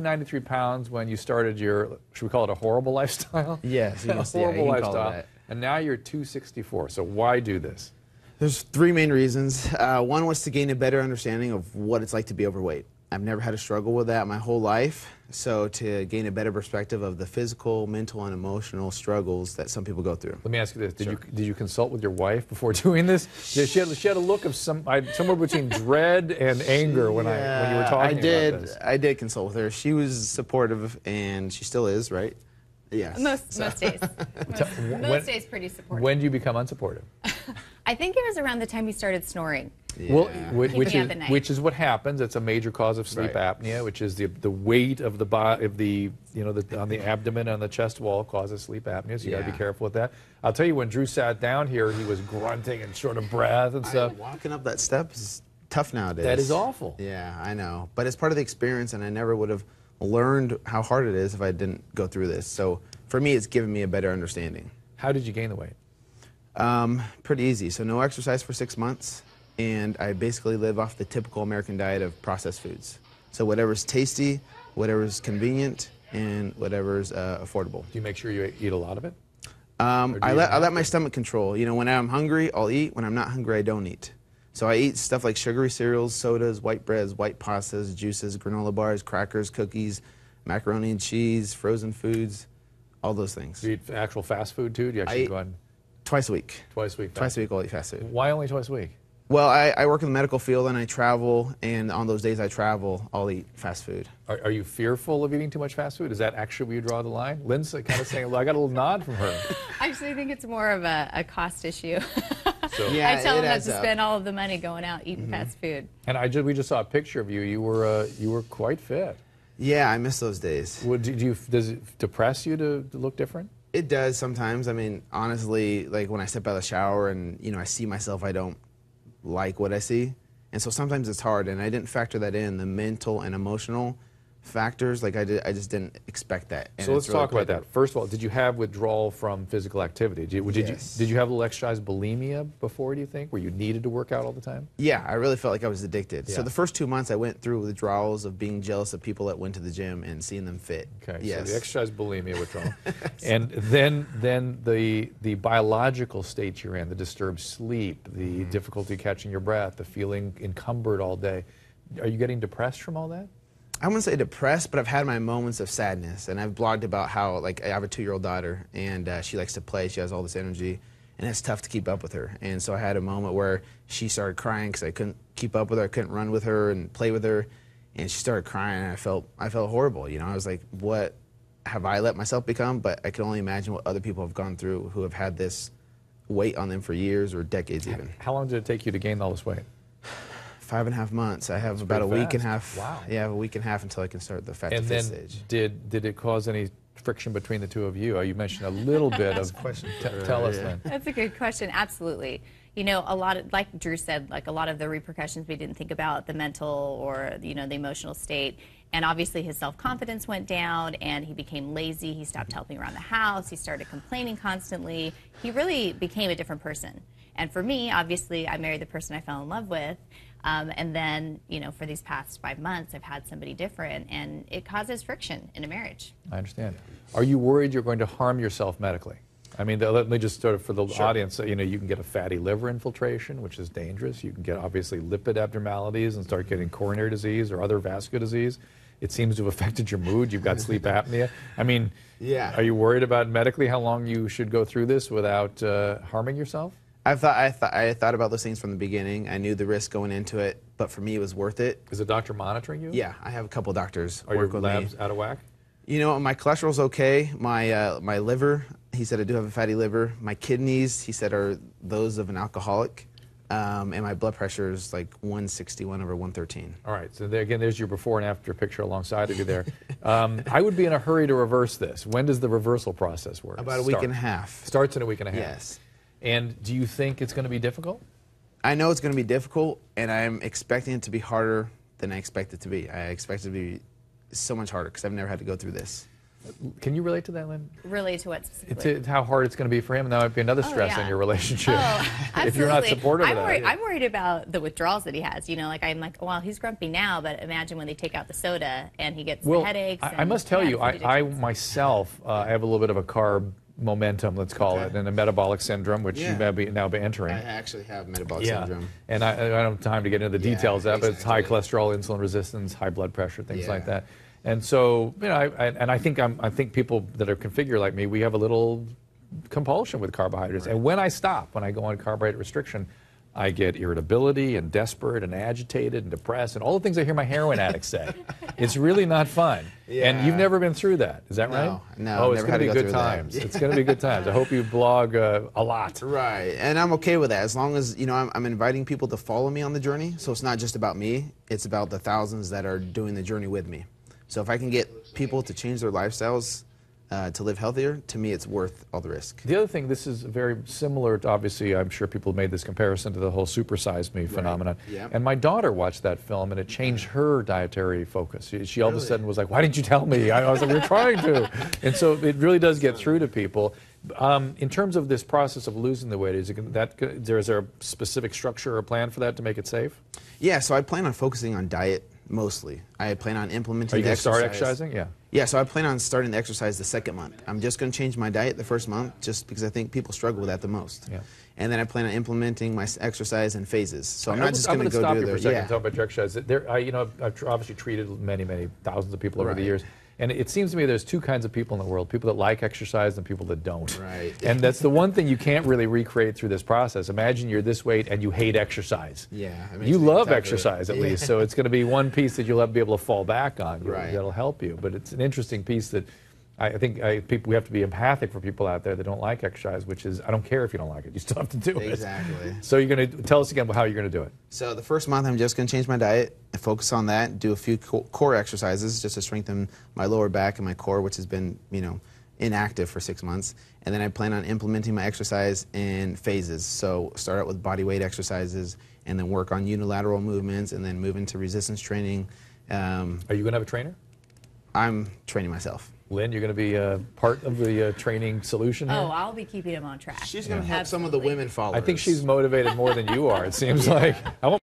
93 pounds when you started your, should we call it a horrible lifestyle? Yes, you a can, horrible you can call it lifestyle. that. And now you're 264. So why do this? There's three main reasons. One was to gain a better understanding of what it's like to be overweight. I've never had a struggle with that my whole life. So to gain a better perspective of the physical, mental, and emotional struggles that some people go through. Let me ask you this. Did you consult with your wife before doing this? She had a look of somewhere between dread and anger when you were talking about this. I did consult with her. She was supportive, and she still is, right? Yes. Most days. Most days pretty supportive. When do you become unsupportive? I think it was around the time he started snoring. Yeah. Well, Keeping up at night. which is what happens. It's a major cause of sleep apnea, which is the weight of the body, on the abdomen and the chest wall causes sleep apnea. So you got to be careful with that. I'll tell you, when Drew sat down here, he was grunting and short of breath and stuff. Walking up that step is tough nowadays. That is awful. Yeah, I know, but it's part of the experience, and I never would have learned how hard it is if I didn't go through this. So for me, it's given me a better understanding. How did you gain the weight? Pretty easy. So no exercise for 6 months, and I basically live off the typical American diet of processed foods. So whatever's tasty, whatever's convenient, and whatever's affordable. Do you make sure you eat a lot of it? I let my stomach control. When I'm hungry, I'll eat. When I'm not hungry, I don't eat. So I eat stuff like sugary cereals, sodas, white breads, white pastas, juices, granola bars, crackers, cookies, macaroni and cheese, frozen foods, all those things. Do you eat actual fast food too? Do you actually go on? Twice a week. Twice a week. Twice a week I'll eat fast food. Why only twice a week? Well, I work in the medical field and I travel, and on those days I travel, I'll eat fast food. Are you fearful of eating too much fast food? Is that actually where you draw the line? Lynn's kind of saying, well, I got a little nod from her. Actually, I think it's more of a cost issue. So, Yeah, I tell him not adds to up. spend all of the money going out eating fast food. And we just saw a picture of you. You were quite fit. Yeah, I miss those days. Does it depress you to look different? It does sometimes. I mean, honestly, like when I step out of the shower and, I see myself, I don't like what I see. And so sometimes it's hard, and I didn't factor that in, the mental and emotional factors. Like I just didn't expect that. And So let's it's really talk about quite- that. First of all, did you have withdrawal from physical activity? Yes. Did you have a little exercise bulimia before, do you think, where you needed to work out all the time? Yeah, I really felt like I was addicted. Yeah. So the first 2 months I went through withdrawals of being jealous of people that went to the gym and seeing them fit. Okay, Yes. so the exercise bulimia withdrawal. And then the biological state you're in, the disturbed sleep, the difficulty catching your breath, the feeling encumbered all day. Are you getting depressed from all that? I wouldn't say depressed, but I've had my moments of sadness, and I've blogged about how, like, I have a 2-year-old daughter, and she likes to play. She has all this energy, and it's tough to keep up with her. And so I had a moment where she started crying because I couldn't keep up with her. I couldn't run with her and play with her, and she started crying, and I felt horrible. I was like, what have I let myself become? But I can only imagine what other people have gone through who have had this weight on them for years or decades even. How long did it take you to gain all this weight? 5.5 months. I have about a pretty week and a fast. half. Wow. Yeah, I have a week and a half until I can start the fat And to fit then stage. did it cause any friction between the two of you? You mentioned a little bit of. Tell us, Lynn. That's a good question. Absolutely. A lot of, like Drew said, like a lot of the repercussions we didn't think about, the mental or, the emotional state. And obviously his self-confidence went down and he became lazy. He stopped helping around the house. He started complaining constantly. He really became a different person. And for me, obviously, I married the person I fell in love with. And then, for these past 5 months, I've had somebody different, and it causes friction in a marriage. I understand. Are you worried you're going to harm yourself medically? I mean, let me just sort of, for the audience, you can get a fatty liver infiltration, which is dangerous. You can get, obviously, lipid abnormalities and start getting coronary disease or other vascular disease. It seems to have affected your mood. You've got sleep apnea. I mean, are you worried about medically how long you should go through this without harming yourself? I thought about those things from the beginning. I knew the risk going into it, but for me, it was worth it. Is the doctor monitoring you? Yeah, I have a couple doctors Are your work with labs me. out of whack? My cholesterol's okay. My liver, he said I do have a fatty liver. My kidneys, he said, are those of an alcoholic. And my blood pressure is like 161 over 113. All right, so again, there's your before and after picture alongside of you there. I would be in a hurry to reverse this. When does the reversal process work? About a week and a half. Starts in a week and a half. Yes. And do you think it's going to be difficult? I know it's going to be difficult, and I'm expecting it to be harder than I expect it to be. I expect it to be so much harder because I've never had to go through this. Can you relate to that, Lynn? Relate to what specifically? It's how hard it's going to be for him, and that might be another stress in yeah. your relationship. Oh, if you're not absolutely. supportive of that. I'm worried about the withdrawals that he has. You know, like I'm like, well, he's grumpy now, but imagine when they take out the soda and he gets the headaches. I must tell you, food I addictions. myself, I have a little bit of a carb momentum, let's call it, and a metabolic syndrome, which you may now be entering. I actually have metabolic syndrome. And I don't have time to get into the details of that, but it's high exactly. cholesterol, insulin resistance, high blood pressure, things like Yeah. that. And so, you know, I think people that are configured like me, we have a little compulsion with carbohydrates. And when I stop, when I go on carbohydrate restriction, I get irritability and desperate and agitated and depressed and all the things I hear my heroin addicts say. It's really not fun. And you've never been through that, is that right? No, Oh, it's never going to had be to go good through that. times. It's going to be good times. I hope you blog a lot. Right, and I'm okay with that as long as, you know, I'm inviting people to follow me on the journey. So it's not just about me, it's about the thousands that are doing the journey with me. So if I can get people to change their lifestyles to live healthier, to me it's worth all the risk. The other thing, this is very similar to, obviously, I'm sure people made this comparison to the whole supersize me phenomenon. Yeah. And my daughter watched that film, and it changed her dietary focus. She all of a sudden was like, why didn't you tell me? I was like, we're trying to. And so it really does get through to people. In terms of this process of losing the weight, is there a specific structure or plan for that to make it safe? Yeah, so I plan on focusing on diet mostly. I plan on implementing Are you going to start exercise. exercising? Yeah. Yeah, so I plan on starting the exercise the second month. I'm just going to change my diet the first month just because I think people struggle with that the most. Yeah. And then I plan on implementing my exercise in phases. So I'm not just I'm going to go stop do you for a the second and talk about your exercise. I've obviously treated many thousands of people over the Right. years. And it seems to me there's two kinds of people in the world, people that like exercise and people that don't. Right. And that's the one thing you can't really recreate through this process. Imagine you're this weight and you hate exercise. Yeah, it makes You me love tougher. exercise at Yeah. least, so it's going to be one piece that you'll have to be able to fall back on. Right. That'll help you. But it's an interesting piece that I think we have to be empathic for people out there that don't like exercise, which is, I don't care if you don't like it, you still have to do it. Exactly. So you're going to tell us again how you're going to do it. So the first month, I'm just going to change my diet and focus on that. Do a few core exercises just to strengthen my lower back and my core, which has been, you know, inactive for 6 months. And then I plan on implementing my exercise in phases. So start out with body weight exercises, and then work on unilateral movements, and then move into resistance training. Are you going to have a trainer? I'm training myself. Lynn, you're going to be part of the training solution here? Oh, I'll be keeping him on track. She's going to help some of the women followers. I think she's motivated more than you are, it seems like. I won't